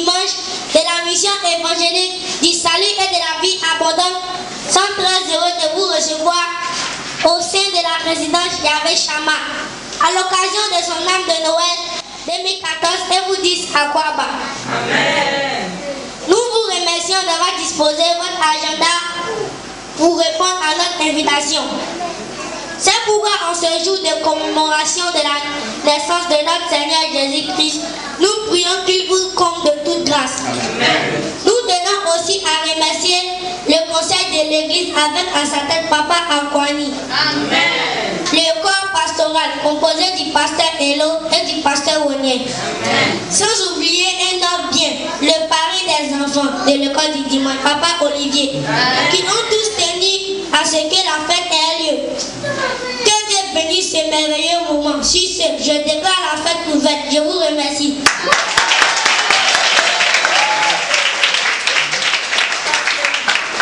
dimanche de la mission évangélique du salut et de la vie abondante sont très heureux de vous recevoir au sein de la résidence Yahvé Shama à l'occasion de son âme de Noël 2014 et vous disent à quoi bas. Amen. Nous vous remercions d'avoir disposé votre agenda pour répondre à notre invitation. C'est pourquoi en ce jour de commémoration de la naissance de notre Seigneur Jésus-Christ, nous prions qu'il vous comble de toute grâce. Amen. Nous tenons aussi à remercier le conseil de l'église avec un certain Papa Akwani. Amen. Le corps pastoral composé du pasteur Elo et du pasteur Wonier. Sans oublier un homme bien, le pari des enfants de l'école du dimanche, Papa Olivier, qui ont tous tenu à ce que la fête ait lieu. Que Dieu bénisse ce merveilleux moment. Sur ce, je déclare la fête ouverte. Je vous remercie.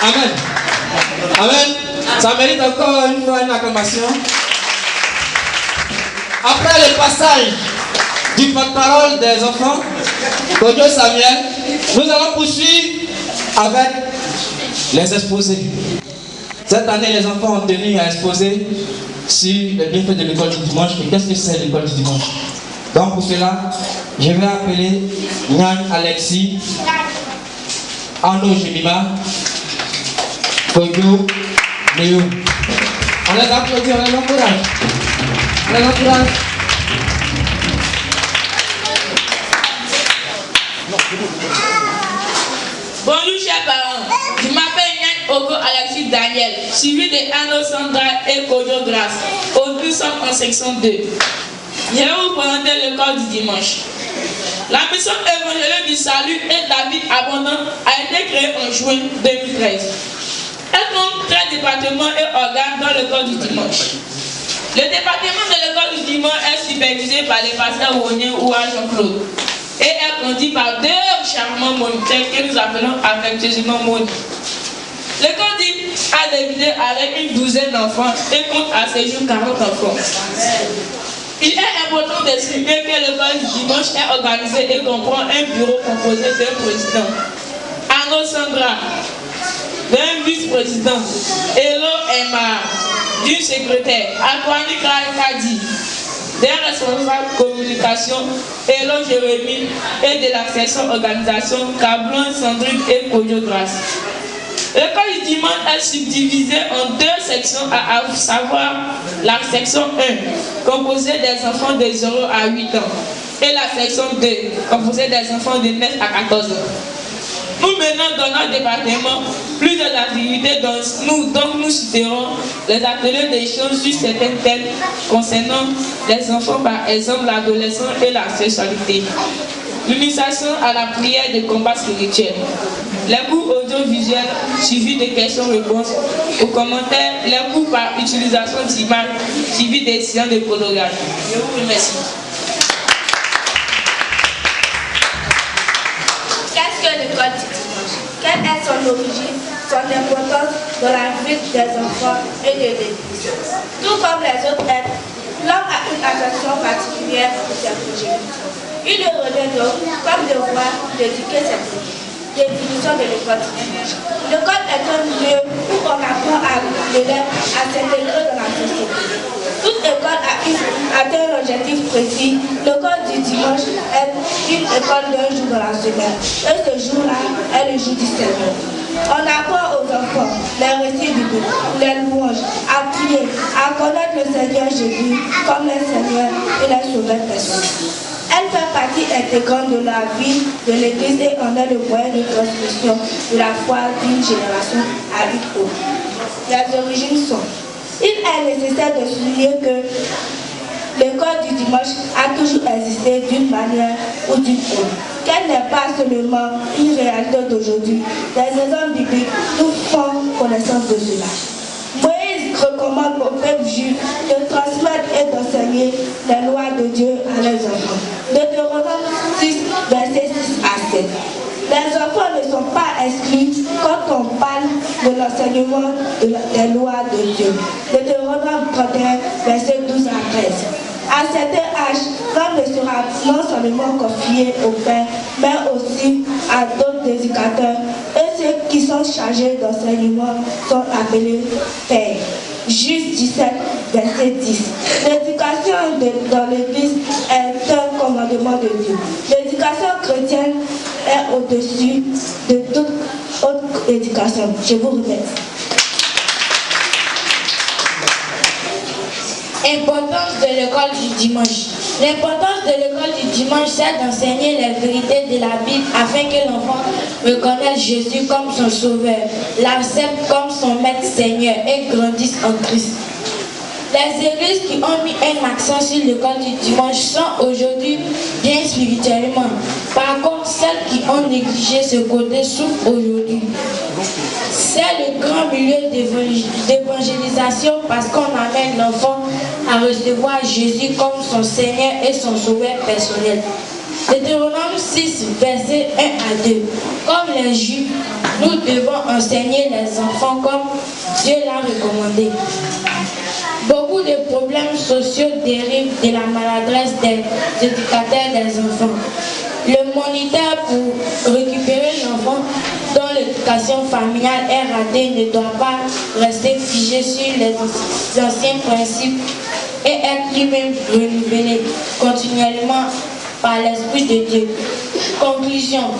Amen. Amen. Ça mérite encore une fois une acclamation. Après le passage du porte-parole des enfants, Kojo Samuel, nous allons poursuivre avec les exposés. Cette année, les enfants ont tenu à exposer sur le bienfait de l'école du dimanche. Et qu'est-ce que c'est l'école du dimanche? Donc pour cela, je vais appeler Nyan Alexis, Arnaud Jemima, Kojo, Léo. On les applaudit, on les encourage. On les encourage. Bonjour chers parents, je m'appelle Nyan Ogo Alexis Daniel, suivi de Arnaud Sandra et Kojo Grace. Aujourd'hui nous sommes en section 2. Je vais vous présenter l'école du dimanche. La mission évangélique du salut et de la vie abondante a été créée en juin 2013. Elle compte 13 départements et organes dans l'école du dimanche. Le département de l'école du dimanche est supervisé par les pasteurs Wonier ou Jean-Claude et est conduit par deux charmants moniteurs que nous appelons affectueusement Moni. L'école a débuté avec une douzaine d'enfants et compte à ce jour 40 enfants. Il est important de souligner que l'école du dimanche est organisée et comprend un bureau composé d'un président, Arnaud Sandra, d'un vice-président, Elo Emma, d'une secrétaire, Akwani Kadi, d'un responsable communication, Elo Jérémy, et de la section organisation, Cablon, Sandrine et Kojo Grace. L'école du dimanche est subdivisée en deux sections, à savoir la section 1, composée des enfants de 0 à 8 ans, et la section 2, composée des enfants de 9 à 14 ans. Nous menons dans notre département plusieurs activités dont nous citerons les ateliers d'échange sur certains thèmes concernant les enfants, par exemple l'adolescence et la sexualité, l'initiation à la prière de combat spirituel, les cours audiovisuels suivis de questions-réponses, aux commentaires, les cours par utilisation d'images suivis des séances de photographie. Je vous remercie. Qu'est-ce que l'école du dimanche? Quelle est son origine, son importance dans la vie des enfants et de l'Église? Tout comme les autres êtres, l'homme a une attention particulière pour ses progénitures. Il le revient donc comme devoir d'éduquer ses progénitures. Définition de l'école du dimanche. L'école est un lieu où on apprend à l'élève à s'intégrer dans la société. Toute école a un objectif précis. L'école du dimanche est une école d'un jour dans la semaine. Et ce jour-là est le jour du Seigneur. On apprend aux enfants les récits bibliques, les louanges, à prier, à connaître le Seigneur Jésus comme le Seigneur et le Sauveur personnel. Elle fait partie intégrante de la vie de l'Église et en est le moyen de transmission de la foi d'une génération à une autre. Les origines sont: il est nécessaire de souligner que l'école du dimanche a toujours existé d'une manière ou d'une autre, qu'elle n'est pas seulement une réalité d'aujourd'hui. Les exemples bibliques nous font connaissance de cela. Moïse recommande au peuple juif de transmettre et d'enseigner les lois de Dieu à leurs enfants. Deutéronome 6, versets 6 à 7. Les enfants ne sont pas exclus quand on parle de l'enseignement des lois de Dieu. Deutéronome 31, versets 12 à 13. À certains âge, l'homme ne sera non seulement confié au Père, mais aussi à d'autres éducateurs. Et ceux qui sont chargés d'enseignement sont appelés pères. Juge 17, verset 10. L'éducation dans l'Église est un commandement de Dieu. L'éducation chrétienne est au-dessus de toute autre éducation. Je vous remercie. Importance de l'école du dimanche. L'importance de l'école du dimanche, c'est d'enseigner les vérités de la Bible afin que l'enfant reconnaisse Jésus comme son sauveur, l'accepte comme son maître Seigneur et grandisse en Christ. Les églises qui ont mis un accent sur l'école du dimanche sont aujourd'hui bien spirituellement. Par contre, celles qui ont négligé ce côté souffrent aujourd'hui. C'est le grand milieu d'évangélisation parce qu'on amène l'enfant à recevoir Jésus comme son Seigneur et son sauveur personnel. Deutéronome 6, versets 1 à 2. Comme les Juifs, nous devons enseigner les enfants comme Dieu l'a recommandé. Beaucoup de problèmes sociaux dérivent de la maladresse des éducateurs des enfants. Le moniteur pour récupérer l'enfant dont l'éducation familiale est ratée ne doit pas rester figé sur les anciens principes et être lui-même renouvelé continuellement par l'Esprit de Dieu. Conclusion.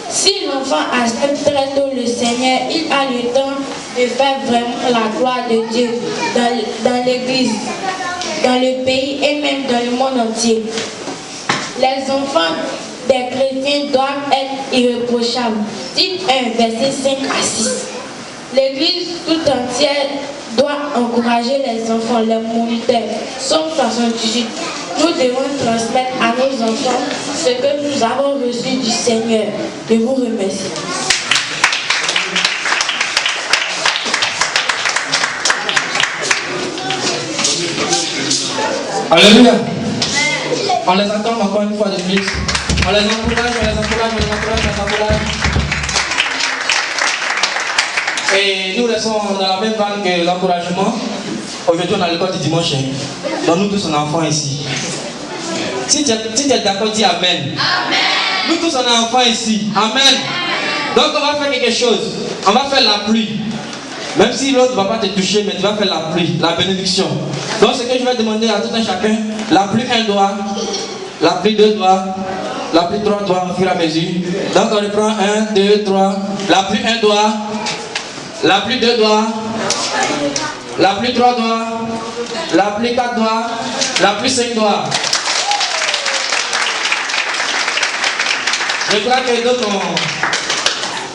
Si l'enfant accepte très tôt le Seigneur, il a le temps de faire vraiment la gloire de Dieu dans l'Église, dans le pays et même dans le monde entier. Les enfants des chrétiens doivent être irréprochables. Tite 1, verset 5 à 6. L'Église tout entière doit encourager les enfants, les moniteurs. Somme 78. Nous devons transmettre à nos enfants ce que nous avons reçu du Seigneur. Je vous remercie. Alléluia. On les attend encore une fois de plus. On les encourage, on les encourage, on les encourage, on les encourage. Et nous restons dans la même bande que l'encouragement. Aujourd'hui, on a l'école du dimanche. Donc nous tous, on est enfants ici. Si tu es d'accord, dis Amen. Amen. Nous tous, on est enfants ici. Amen. Donc on va faire quelque chose. On va faire la pluie. Même si l'autre ne va pas te toucher, mais tu vas faire la pluie, la bénédiction. Donc ce que je vais demander à tout un chacun, la pluie 1 doigt, la pluie 2 doigts, la pluie 3 doigts au fur et à mesure. Donc on reprend 1, 2, 3, la pluie 1 doigt, la pluie 2 doigts, la pluie 3 doigts, la pluie 4 doigts, la pluie 5 doigts. Je crois que d'autres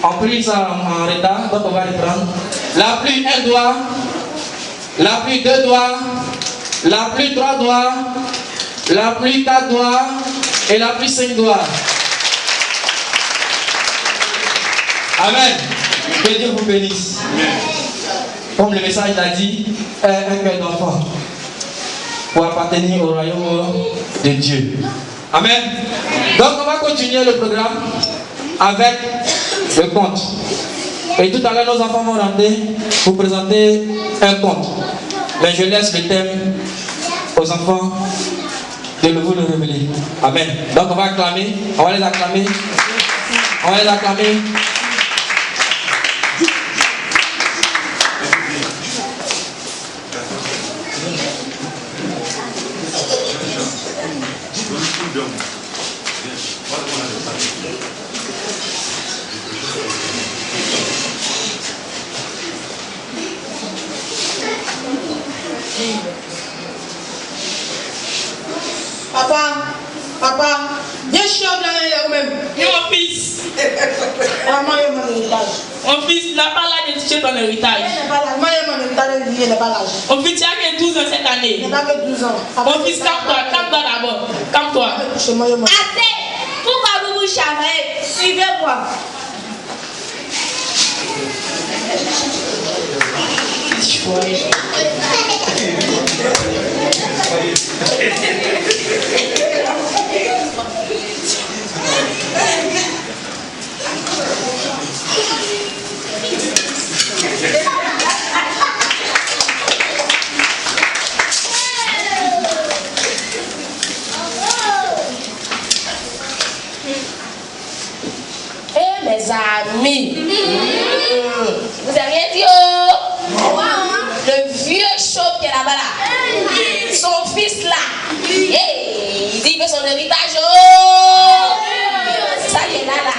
ont pris ça en retard, donc on va reprendre. La pluie 1 doigt, la pluie 2 doigts, la pluie 3 doigts, la pluie 4 doigts et la pluie 5 doigts. Amen. Que Dieu vous bénisse. Comme le message l'a dit, un cœur d'enfant pour appartenir au royaume de Dieu. Amen. Donc on va continuer le programme avec le conte. Et tout à l'heure, nos enfants vont rentrer pour présenter un conte. Mais je laisse le thème aux enfants de vous le révéler. Amen. Donc on va acclamer, on va les acclamer. On va les acclamer. Papa, viens chier au blanc même. Et mon fils, Maman, il y a mon héritage. mon fils, il n'a pas l'âge de toucher ton héritage. Il n'est pas là. Moi, il y a mon héritage, il n'est pas là. Mon fils, tu as que 12 ans cette année. Il n'a pas que 12 ans. Mon fils, calme-toi d'abord. Calme-toi. Chez moi, il y a mon héritage. Assez! Pourquoi vous vous chagrez? Suivez-moi. famille. Vous avez rien dit, oh? Le vieux chauve qui est là-bas là. Son fils là. Il dit que son héritage, oh! C'est ça qui est là là.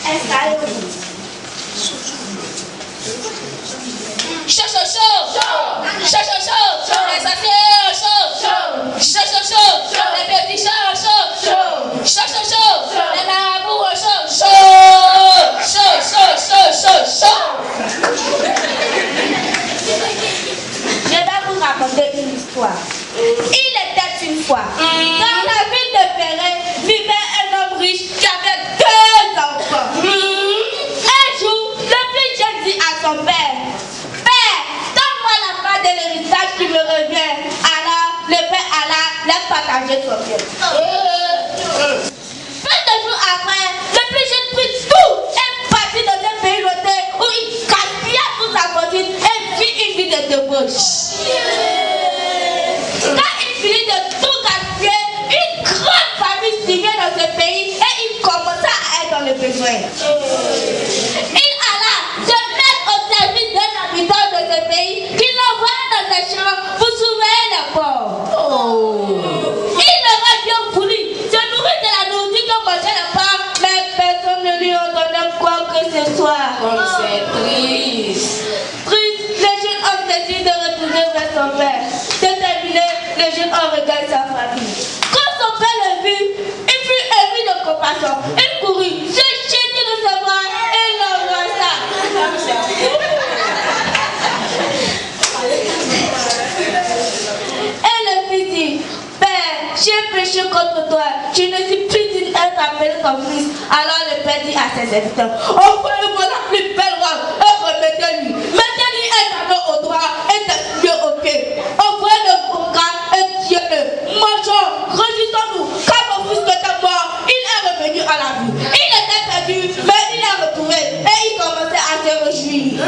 Installez-vous. Chaud, chaud, chaud! Chaud, chaud, chaud! Les assiettes, chaud! Chaud, chaud, chaud! Les petits chats, chaud! Chaud, chaud, chaud! Les marabouts, chaud! Chaud! Chaud, chaud, chaud, chaud, chaud! Je vais vous raconter une histoire. Il était une fois, dans la ville de Perret, vivait un homme riche qui avait 2 enfants. Un jour, le plus jeune dit à son père, Père, donne-moi la part de l'héritage qui me revient. Alors, le père alla leur partager son bien. Peu de jours après, le plus jeune prit tout et partit dans un pays lointain où il gaspilla toute sa fortune et vit une vie de débauche. Quand il finit de tout gaspiller, une grande famille suivait dans ce pays et il commença à être dans le besoin. Il alla se mettre au service d'un habitant de ce pays qui l'envoya dans ses champs pour surveiller les pauvres. Il aurait bien voulu se nourrir de la nourriture que mangeait les pauvres, mais personne ne lui en donnait quoi que ce soit. Comme c'est triste. Triste, le jeune homme décide de retourner vers son père. Déterminé, le jeune homme regarde sa famille. Quand son père le vit, il fut ému de compassion. Il courut, se jetait de ses bras et l'embrassa. Et le fils dit, Père, j'ai péché contre toi. Je ne suis plus digne d'être appelé ton fils. Alors le père dit à ses serviteurs, envoyez-moi la plus belle robe et remettez-lui. Mettez-lui un anneau au doigt et des pieds aux pieds. Envoyez-le au camp et tuez-le. Mangeons, réjouissons-nous, car mon fils qui était mort, il est revenu à la vie. Il était perdu, mais il est retrouvé et il commençait à se réjouir.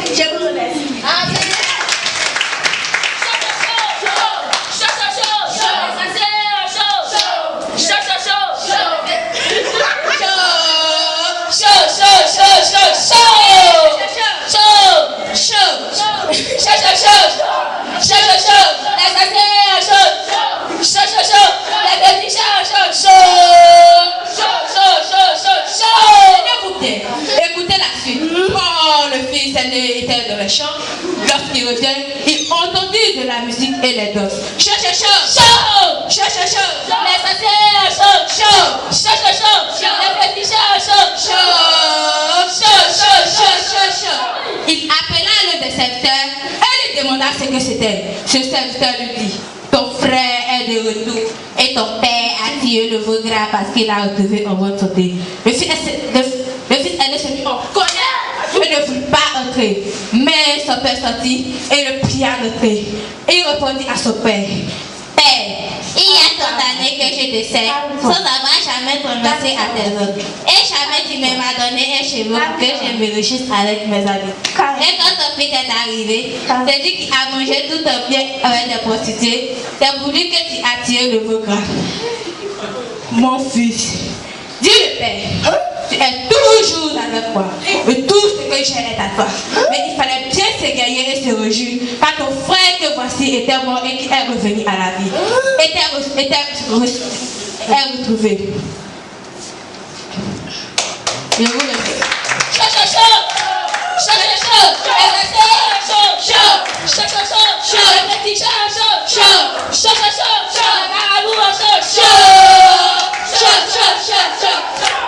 Je vous remercie. Amen. Écoutez la suite. Oh, le fils aîné était dans le champ. Lorsqu'il revient, il entendit de la musique et les danses. Chaud, chaud, chaud, chaud, chaud, chaud, chaud. Les assiettes, chaud, chaud, chaud, chaud, chaud. Les petits chats, chaud, chaud, chaud, chaud, chaud, chaud, chaud. Il appela l'un des serviteurs et lui demanda ce que c'était. Ce serviteur lui dit, ton frère est de retour et ton père a tiré le veau gras parce qu'il a retrouvé en bonne santé. Le fils aîné se mit en colère et ne voulut pas entrer. Mais son père sortit et le pria d'entrer. Et il répondit à son père, Père, il y a tant d'années que je te sers sans avoir jamais prononcé à tes ordres. Et jamais tu ne m'as donné un cheveu pour que je me réjouisse avec mes amis. Et quand ton fils est arrivé, c'est lui qui a mangé tout ton bien avec des prostituées. C'est pour lui que tu as tiré le veau gras. Mon fils, dis le père, tu es toujours avec moi. Et tout ce que j'ai est à toi. Mais il fallait bien s'égayer et se réjouir. Car ton frère que voici était mort et qui est revenu à la vie. Était retrouvé. Je vous le dis. Chaud, chaud, chaud. Chaud, chaud, chaud. Chaud, chaud, chaud, chaud, chaud. Les petits chats, chaud, chaud, chaud, chaud, chaud. Les marabouts, chaud, chaud, chaud, chaud, chaud.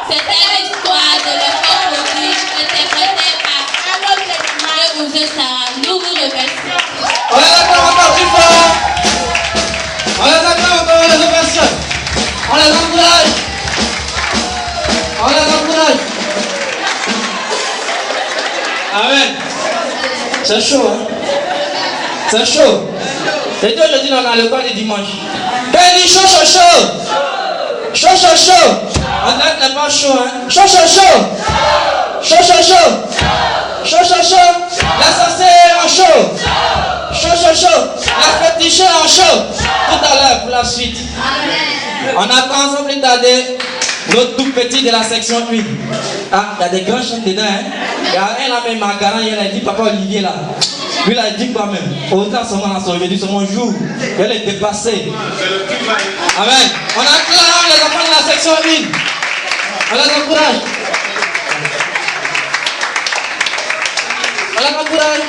C'était l'histoire de l'enfant prodige interprétée par Marie ou Sarah. Nous vous remercions. On les acclame encore plus fort. On les acclame encore, on les remercie. On les encourage. On les encourage. Amen. C'est chaud, hein? C'est chaud. Et Dieu, je dis dans l'école du dimanche. Béni, chaud, chaud, chaud. Chaud, chaud, chaud. On n'est pas chaud, hein? Chaud, chaud, chaud. Chaud, chaud, chaud. Chaud, chaud, chaud. La sorcière en chaud. Chaud, chaud, chaud. La féticheur en chaud. Tout à l'heure pour la suite. On attend sans plus tarder notre tout petit de la section 1. Ah, il y a des grands chants dedans. Hein? Il y a un là, même Margarin, il a dit Papa Olivier là. Lui, il a dit quoi même? Autant ce moment là, aujourd'hui, c'est mon jour. Il est dépassé. Amen. On acclame les enfants de la section 1. On les encourage. On les encourage.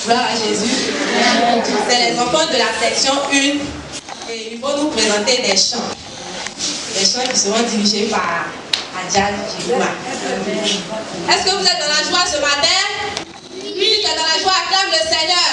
Gloire à Jésus. C'est les enfants de la section 1 et ils vont nous présenter des chants. Des chants qui seront dirigés par Adjan Jiboua. Est-ce que vous êtes dans la joie ce matin? Oui. Si tu es dans la joie, acclame le Seigneur.